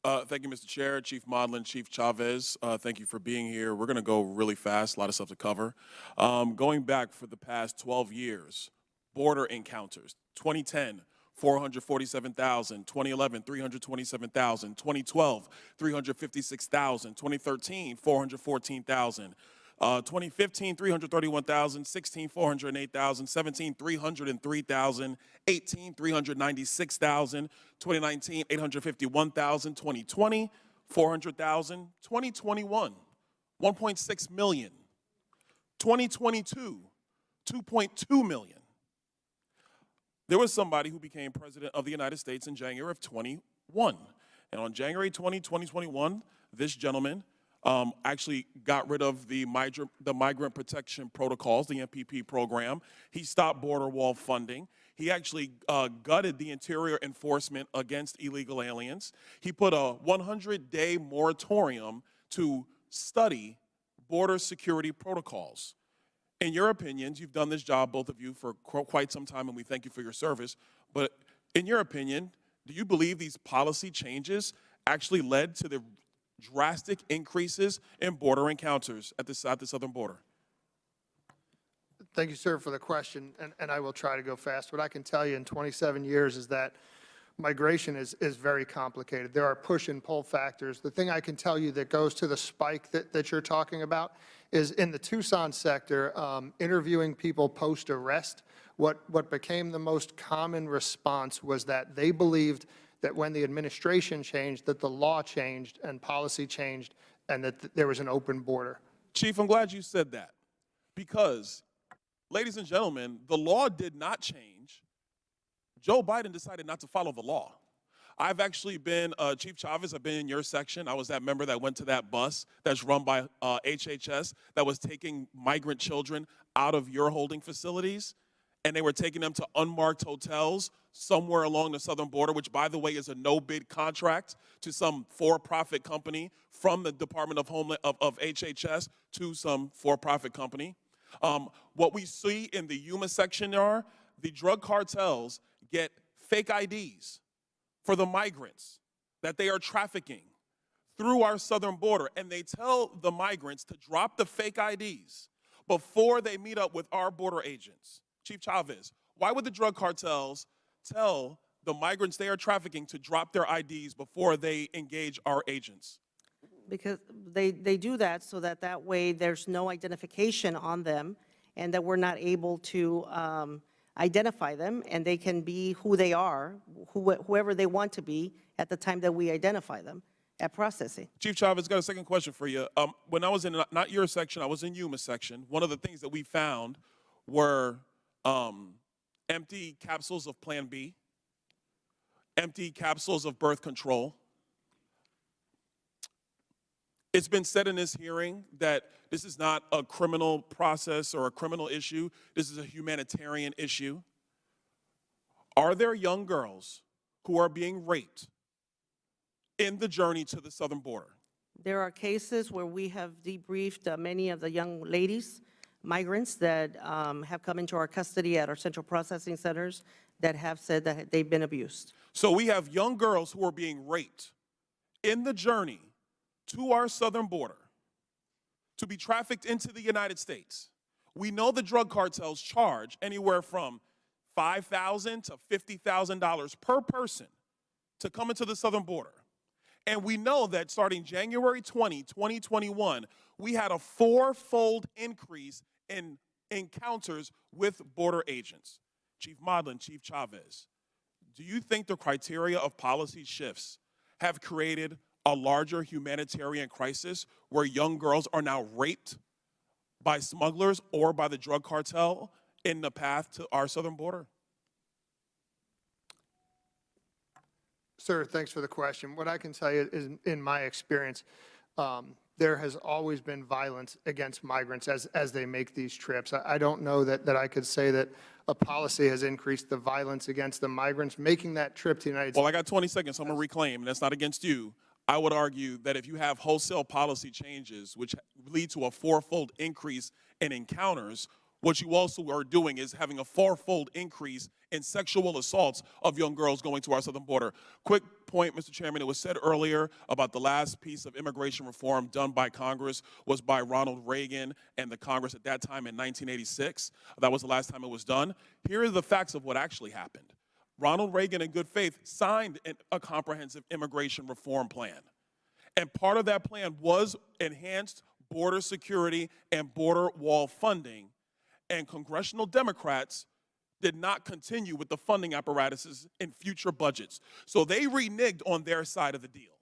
Thank you, Mr. Chair, Chief Modlin, Chief Chavez. Thank you for being here. We're going to go really fast, a lot of stuff to cover. Going back for the past 12 years, border encounters, 2010, 447,000, 2011, 327,000, 2012, 356,000, 2013, 414,000. 2015, 331,000, 16, 408,000, 17, 303,000, 18, 396,000, 2019, 851,000, 2020, 400,000, 2021, 1.6 million, 2022, 2.2 million. There was somebody who became president of the United States in January of 21. And on January 20, 2021, this gentleman actually got rid of the Migrant Protection Protocols, the MPP program. He stopped border wall funding. He actually gutted the interior enforcement against illegal aliens. He put a 100-day moratorium to study border security protocols. In your opinions, you've done this job, both of you, for quite some time, and we thank you for your service. But in your opinion, do you believe these policy changes actually led to the drastic increases in border encounters at the southern border? Thank you, sir, for the question, and I will try to go fast. What I can tell you in 27 years is that migration is very complicated. There are push and pull factors. The thing I can tell you that goes to the spike that you're talking about is in the Tucson sector, interviewing people post-arrest, what became the most common response was that they believed that when the administration changed, that the law changed and policy changed and that there was an open border. Chief, I'm glad you said that because, ladies and gentlemen, the law did not change. Joe Biden decided not to follow the law. I've actually been, Chief Chavez, I've been in your section. I was that member that went to that bus that's run by HHS that was taking migrant children out of your holding facilities, and they were taking them to unmarked hotels somewhere along the southern border, which, by the way, is a no-bid contract to some for-profit company from the Department of HHS to some for-profit company. What we see in the Yuma section are the drug cartels get fake IDs for the migrants that they are trafficking through our southern border, and they tell the migrants to drop the fake IDs before they meet up with our border agents. Chief Chavez, why would the drug cartels tell the migrants they are trafficking to drop their IDs before they engage our agents? Because they do that so that way there's no identification on them and that we're not able to identify them and they can be who they are, whoever they want to be at the time that we identify them at processing. Chief Chavez, got a second question for you. When I was in, not your section, I was in Yuma section, one of the things that we found were empty capsules of Plan B, empty capsules of birth control. It's been said in this hearing that this is not a criminal process or a criminal issue. This is a humanitarian issue. Are there young girls who are being raped in the journey to the southern border? There are cases where we have debriefed many of the young ladies, migrants that have come into our custody at our central processing centers that have said that they've been abused. So we have young girls who are being raped in the journey to our southern border to be trafficked into the United States. We know the drug cartels charge anywhere from $5,000 to $50,000 per person to come into the southern border. And we know that starting January 20, 2021, we had a four-fold increase in encounters with border agents. Chief Modlin, Chief Chavez, do you think the criteria of policy shifts have created a larger humanitarian crisis where young girls are now raped by smugglers or by the drug cartel in the path to our southern border? Sir, thanks for the question. What I can tell you is, in my experience, there has always been violence against migrants as they make these trips. I don't know that I could say that a policy has increased the violence against the migrants making that trip to the United States. Well, I got 20 seconds, so I'm going to reclaim, and that's not against you. I would argue that if you have wholesale policy changes which lead to a four-fold increase in encounters, What you also are doing is having a fourfold increase in sexual assaults of young girls going to our southern border. Quick point, Mr. Chairman, it was said earlier about the last piece of immigration reform done by Congress was by Ronald Reagan and the Congress at that time in 1986. That was the last time it was done. Here are the facts of what actually happened. Ronald Reagan, in good faith, signed a comprehensive immigration reform plan. And part of that plan was enhanced border security and border wall funding. And congressional Democrats did not continue with the funding apparatuses in future budgets. So they reneged on their side of the deal,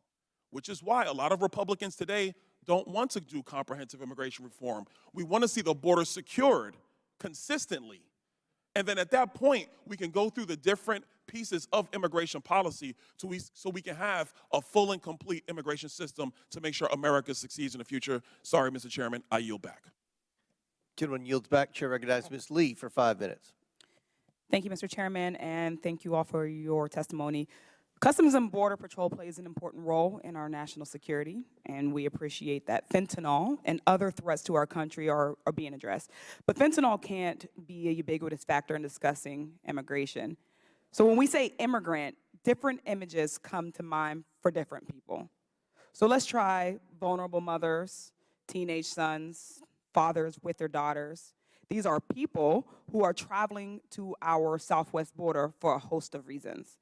which is why a lot of Republicans today don't want to do comprehensive immigration reform. We want to see the border secured consistently. And then at that point, we can go through the different pieces of immigration policy so we can have a full and complete immigration system to make sure America succeeds in the future. Sorry, Mr. Chairman, I yield back. Gentleman yields back. Chair recognizes Ms. Lee for 5 minutes. Thank you, Mr. Chairman, and thank you all for your testimony. Customs and Border Patrol plays an important role in our national security, and we appreciate that fentanyl and other threats to our country are being addressed. But fentanyl can't be a ubiquitous factor in discussing immigration. So when we say immigrant, different images come to mind for different people. So let's try vulnerable mothers, teenage sons, fathers with their daughters. These are people who are traveling to our southwest border for a host of reasons.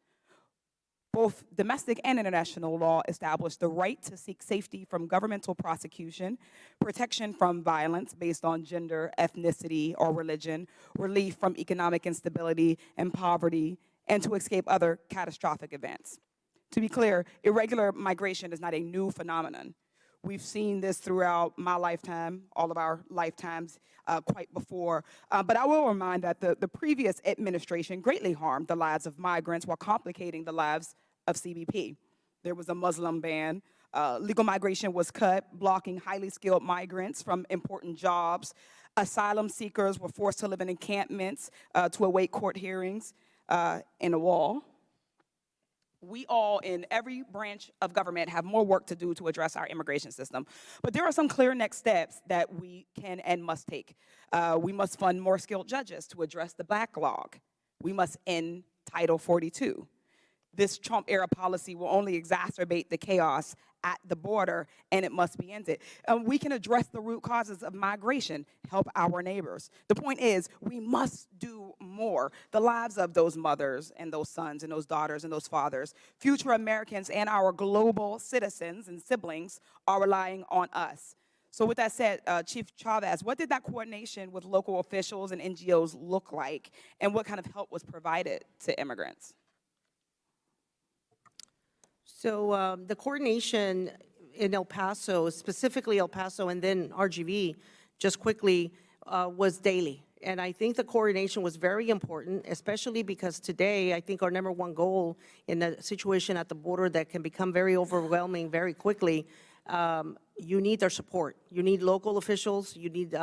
Both domestic and international law establish the right to seek safety from governmental prosecution, protection from violence based on gender, ethnicity, or religion, relief from economic instability and poverty, and to escape other catastrophic events. To be clear, irregular migration is not a new phenomenon. We've seen this throughout my lifetime, all of our lifetimes, quite before. But I will remind that the previous administration greatly harmed the lives of migrants while complicating the lives of CBP. There was a Muslim ban. Legal migration was cut, blocking highly skilled migrants from important jobs. Asylum seekers were forced to live in encampments to await court hearings in a wall. We all, in every branch of government, have more work to do to address our immigration system. But there are some clear next steps that we can and must take. We must fund more skilled judges to address the backlog. We must end Title 42. This Trump-era policy will only exacerbate the chaos at the border, and it must be ended. We can address the root causes of migration, help our neighbors. The point is, we must do more. The lives of those mothers and those sons and those daughters and those fathers, future Americans and our global citizens and siblings are relying on us. So with that said, Chief Chavez, what did that coordination with local officials and NGOs look like, and what kind of help was provided to immigrants? So the coordination in El Paso, specifically El Paso and then RGV, just quickly, was daily. And I think the coordination was very important, especially because today, I think our number one goal in a situation at the border that can become very overwhelming very quickly, you need their support. You need local officials, you need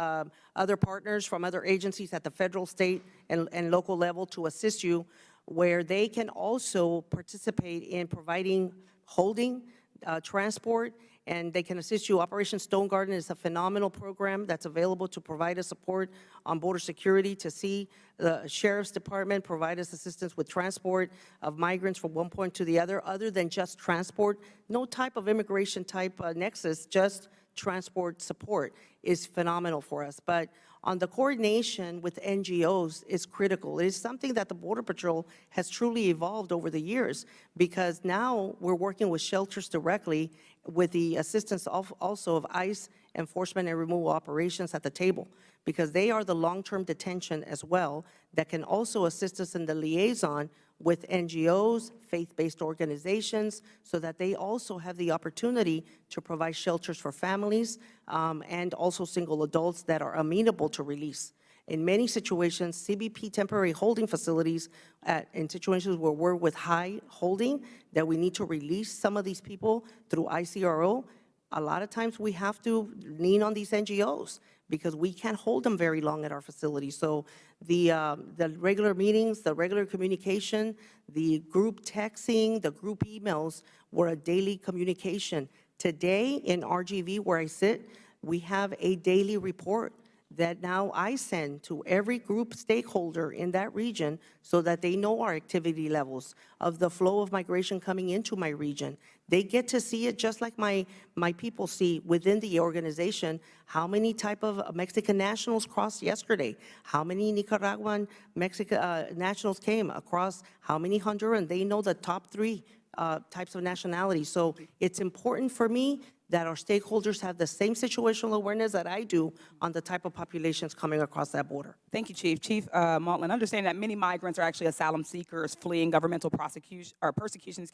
other partners from other agencies at the federal, state, and local level to assist you, where they can also participate in providing holding, transport, and they can assist you. Operation Stone Garden is a phenomenal program that's available to provide us support on border security, to see the Sheriff's Department provide us assistance with transport of migrants from one point to the other than just transport. No type of immigration type nexus, just transport support is phenomenal for us. But on the coordination with NGOs is critical. It is something that the Border Patrol has truly evolved over the years, because now we're working with shelters directly with the assistance also of ICE enforcement and removal operations at the table, because they are the long-term detention as well that can also assist us in the liaison with NGOs, faith-based organizations, so that they also have the opportunity to provide shelters for families and also single adults that are amenable to release. In many situations, CBP temporary holding facilities, in situations where we're with high holding, that we need to release some of these people through ICRO, a lot of times we have to lean on these NGOs because we can't hold them very long at our facility. So the regular meetings, the regular communication, the group texting, the group emails were a daily communication. Today in RGV, where I sit, we have a daily report that now I send to every group stakeholder in that region so that they know our activity levels of the flow of migration coming into my region. They get to see it just like my people see within the organization, how many type of Mexican nationals crossed yesterday, how many Nicaraguan nationals came across, how many Honduran. They know the top 3 types of nationalities. So it's important for me that our stakeholders have the same situational awareness that I do on the type of populations coming across that border. Thank you, Chief. Chief Mautland, understanding that many migrants are actually asylum seekers fleeing governmental prosecution or persecution,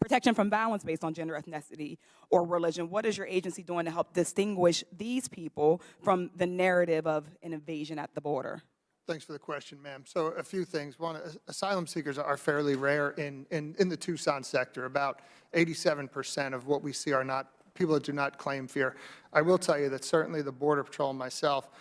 protection from violence based on gender, ethnicity, or religion. What is your agency doing to help distinguish these people from the narrative of an invasion at the border? Thanks for the question, ma'am. So a few things. One, asylum seekers are fairly rare in the Tucson sector. About 87% of what we see are not people that do not claim fear. I will tell you that certainly the Border Patrol and myself,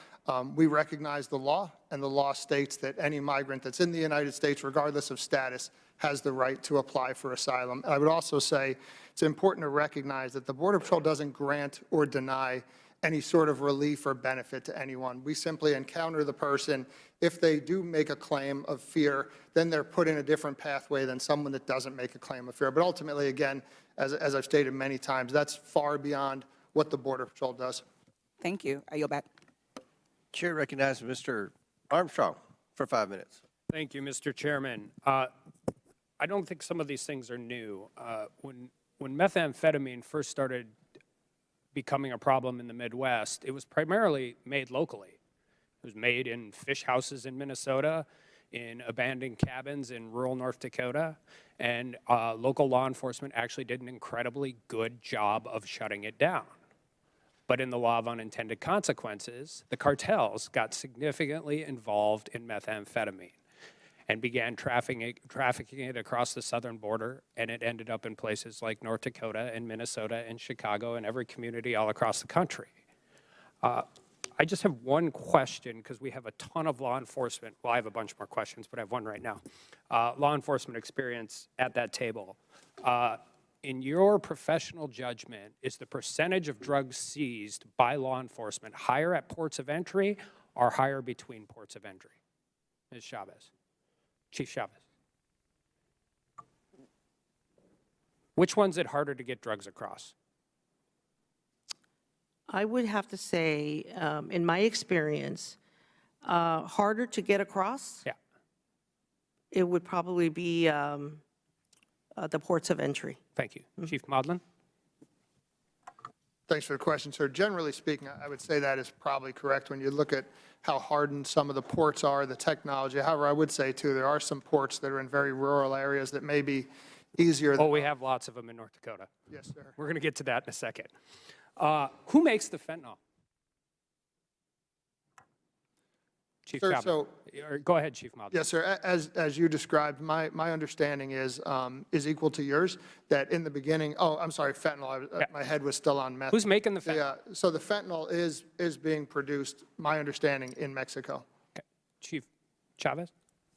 we recognize the law, and the law states that any migrant that's in the United States, regardless of status, has the right to apply for asylum. I would also say it's important to recognize that the Border Patrol doesn't grant or deny any sort of relief or benefit to anyone. We simply encounter the person. If they do make a claim of fear, then they're put in a different pathway than someone that doesn't make a claim of fear. But ultimately, again, as I've stated many times, that's far beyond what the Border Patrol does. Thank you. I yield back. Chair recognizes Mr. Armstrong for 5 minutes. Thank you, Mr. Chairman. I don't think some of these things are new. When methamphetamine first started becoming a problem in the Midwest, it was primarily made locally. It was made in fish houses in Minnesota, in abandoned cabins in rural North Dakota, and local law enforcement actually did an incredibly good job of shutting it down. But in the law of unintended consequences, the cartels got significantly involved in methamphetamine and began trafficking it across the southern border, and it ended up in places like North Dakota and Minnesota and Chicago and every community all across the country. I just have one question, because we have a ton of law enforcement. Well, I have a bunch more questions, but I have one right now. Law enforcement experience at that table. In your professional judgment, is the percentage of drugs seized by law enforcement higher at ports of entry or higher between ports of entry? Ms. Chavez. Chief Chavez. Which one's it harder to get drugs across? I would have to say, in my experience, harder to get across, Yeah. it would probably be the ports of entry. Thank you. Chief Maudlin? Thanks for the question, sir. Generally speaking, I would say that is probably correct when you look at how hardened some of the ports are, the technology. However, I would say, too, there are some ports that are in very rural areas that may be easier. Oh, we have lots of them in North Dakota. Yes, sir. We're going to get to that in a second. Who makes the fentanyl? Chief Sir, Chavez. so- Or go ahead, Chief Maudlin. Yes, sir. As you described, my understanding is equal to yours, that in the beginning, I'm sorry, fentanyl, my head was still on meth. Who's making the fentanyl? Yeah, so the fentanyl is being produced, my understanding, in Mexico. Okay. Chief Chavez?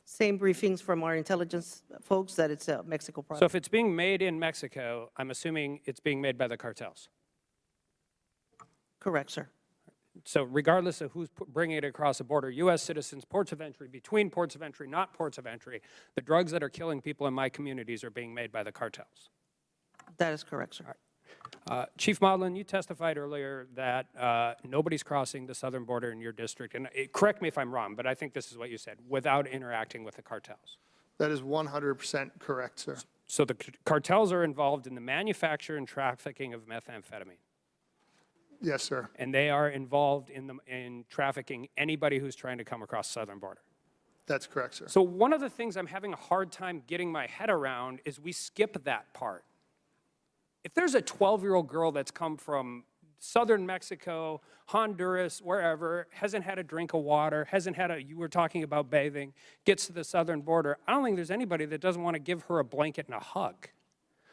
Same briefings from our intelligence folks that it's a Mexico So product. if it's being made in Mexico, I'm assuming it's being made by the cartels. Correct, sir. So regardless of who's bringing it across the border, U.S. citizens, ports of entry, between ports of entry, not ports of entry, the drugs that are killing people in my communities are being made by the cartels. That is correct, sir. Chief Maudlin, you testified earlier that nobody's crossing the southern border in your district, and correct me if I'm wrong, but I think this is what you said, without interacting with the cartels. That is 100% correct, sir. So the cartels are involved in the manufacture and trafficking of methamphetamine, Yes, sir. and they are involved in trafficking anybody who's trying to come across the southern border. That's correct, sir. So one of the things I'm having a hard time getting my head around is we skip that part. If there's a 12-year-old girl that's come from southern Mexico, Honduras, wherever, hasn't had a drink of water, you were talking about bathing, gets to the southern border, I don't think there's anybody that doesn't want to give her a blanket and a hug.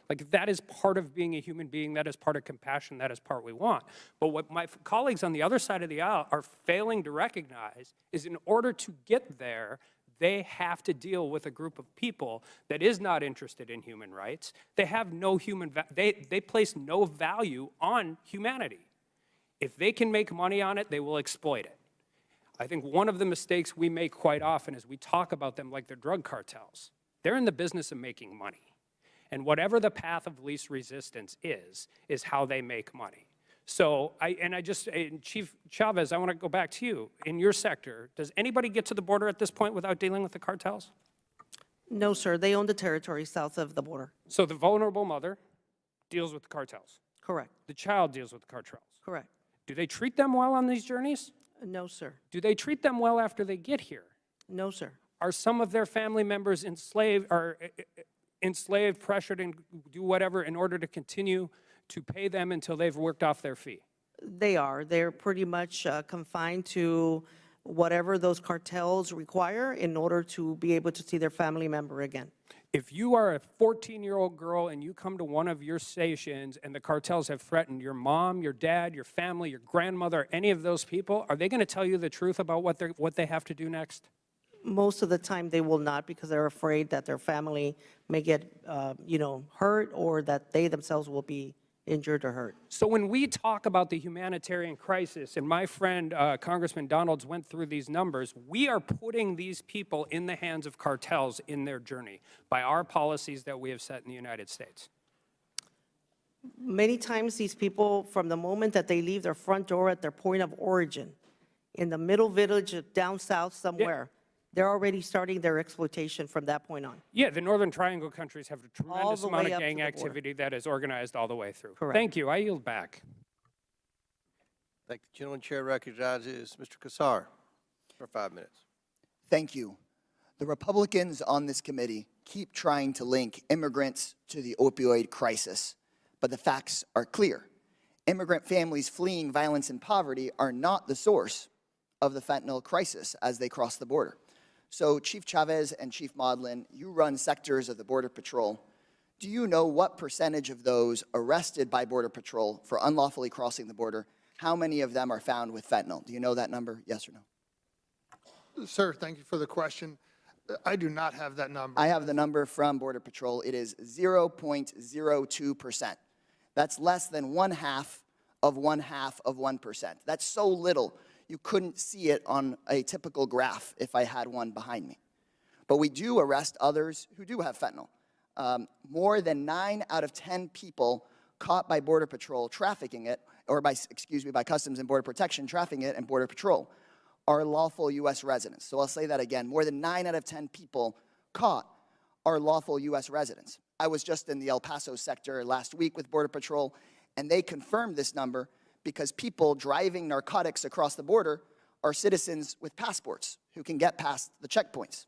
Like, that is part of being a human being, that is part of compassion, that is part we want. But what my colleagues on the other side of the aisle are failing to recognize is in order to get there, they have to deal with a group of people that is not interested in human rights. They have no they place no value on humanity. If they can make money on it, they will exploit it. I think one of the mistakes we make quite often is we talk about them like they're drug cartels. They're in the business of making money. And whatever the path of least resistance is how they make money. So, Chief Chavez, I want to go back to you. In your sector, does anybody get to the border at this point without dealing with the cartels? No, sir, they own the territory south of the border. So the vulnerable mother deals with the cartels. Correct, The child deals with the cartels. correct. Do they treat them well on these journeys? No, sir. Do they treat them well after they get here? No, sir. Are some of their family members enslaved, pressured, and do whatever in order to continue to pay them until they've worked off their fee? They are. They're pretty much confined to whatever those cartels require in order to be able to see their family member again. If you are a 14-year-old girl and you come to one of your stations and the cartels have threatened your mom, your dad, your family, your grandmother, any of those people, are they going to tell you the truth about what they have to do next? Most of the time, they will not because they're afraid that their family may get, hurt or that they themselves will be injured or hurt. So when we talk about the humanitarian crisis, and my friend Congressman Donalds went through these numbers, we are putting these people in the hands of cartels in their journey by our policies that we have set in the United States. Many times, these people, from the moment that they leave their front door at their point of origin, in the middle village down south somewhere, they're already starting their exploitation from that point on. Yeah, the Northern Triangle countries have a tremendous the amount way of up to gang the border. activity that is organized all the way through. Correct. Thank you. I yield back. Thank you. Gentleman chair recognizes Mr. Kassar for 5 minutes. Thank you. The Republicans on this committee keep trying to link immigrants to the opioid crisis, but the facts are clear. Immigrant families fleeing violence and poverty are not the source of the fentanyl crisis as they cross the border. So, Chief Chavez and Chief Maudlin, you run sectors of the Border Patrol. Do you know what percentage of those arrested by Border Patrol for unlawfully crossing the border, how many of them are found with fentanyl? Do you know that number, yes or no? Sir, thank you for the question. I do not have that number. I have the number from Border Patrol. It is 0.02%. That's less than 1/2 of 1/2 of 1%. That's so little, you couldn't see it on a typical graph if I had one behind me. But we do arrest others who do have fentanyl. More than 9 out of 10 people caught by Border Patrol trafficking it, or by Customs and Border Protection trafficking it and Border Patrol, are lawful U.S. residents. So I'll say that again. More than 9 out of 10 people caught are lawful U.S. residents. I was just in the El Paso sector last week with Border Patrol, and they confirmed this number because people driving narcotics across the border are citizens with passports who can get past the checkpoints.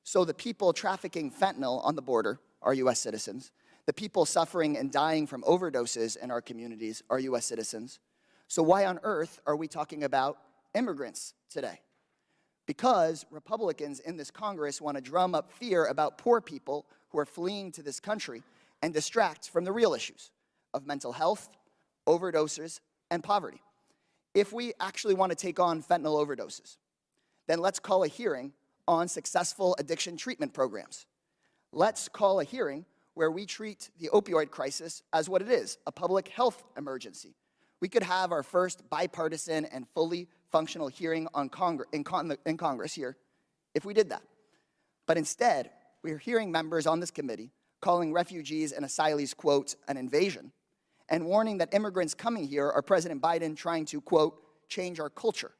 So the people trafficking fentanyl on the border are U.S. citizens. The people suffering and dying from overdoses in our communities are U.S. citizens. So why on earth are we talking about immigrants today? Because Republicans in this Congress want to drum up fear about poor people who are fleeing to this country and distract from the real issues of mental health, overdoses, and poverty. If we actually want to take on fentanyl overdoses, then let's call a hearing on successful addiction treatment programs. Let's call a hearing where we treat the opioid crisis as what it is, a public health emergency. We could have our first bipartisan and fully functional hearing on in Congress here if we did that. But instead, we're hearing members on this committee calling refugees and asylees, quote, an invasion, and warning that immigrants coming here are President Biden trying to, quote, change our culture.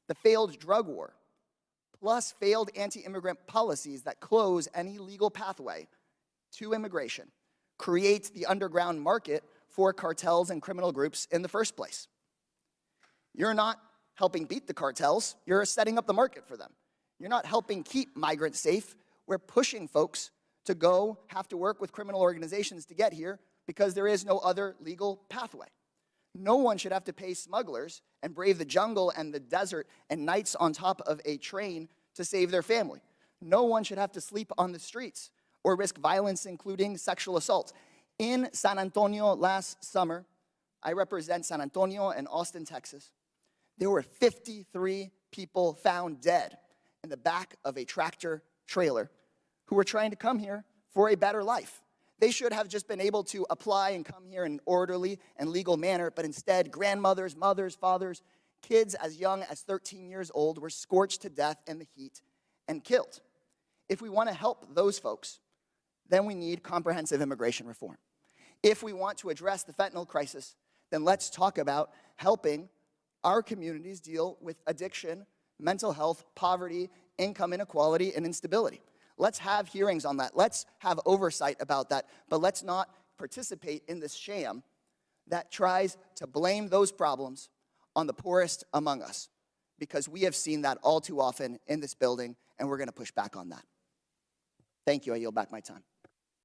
The failed drug war, plus failed anti-immigrant policies that close any legal pathway to immigration, create the underground market for cartels and criminal groups in the first place. You're not helping beat the cartels, you're setting up the market for them. You're not helping keep migrants safe, we're pushing folks to go have to work with criminal organizations to get here because there is no other legal pathway. No one should have to pay smugglers and brave the jungle and the desert and nights on top of a train to save their family. No one should have to sleep on the streets or risk violence, including sexual assault. In San Antonio last summer, I represent San Antonio and Austin, Texas. There were 53 people found dead in the back of a tractor trailer who were trying to come here for a better life. They should have just been able to apply and come here in an orderly and legal manner, but instead, grandmothers, mothers, fathers kids as young as 13 years old were scorched to death in the heat and killed. If we want to help those folks, then we need comprehensive immigration reform. If we want to address the fentanyl crisis, then let's talk about helping our communities deal with addiction, mental health, poverty, income inequality, and instability. Let's have hearings on that. Let's have oversight about that. But let's not participate in this sham that tries to blame those problems on the poorest among us, because we have seen that all too often in this building, and we're going to push back on that. Thank you. I yield back my time.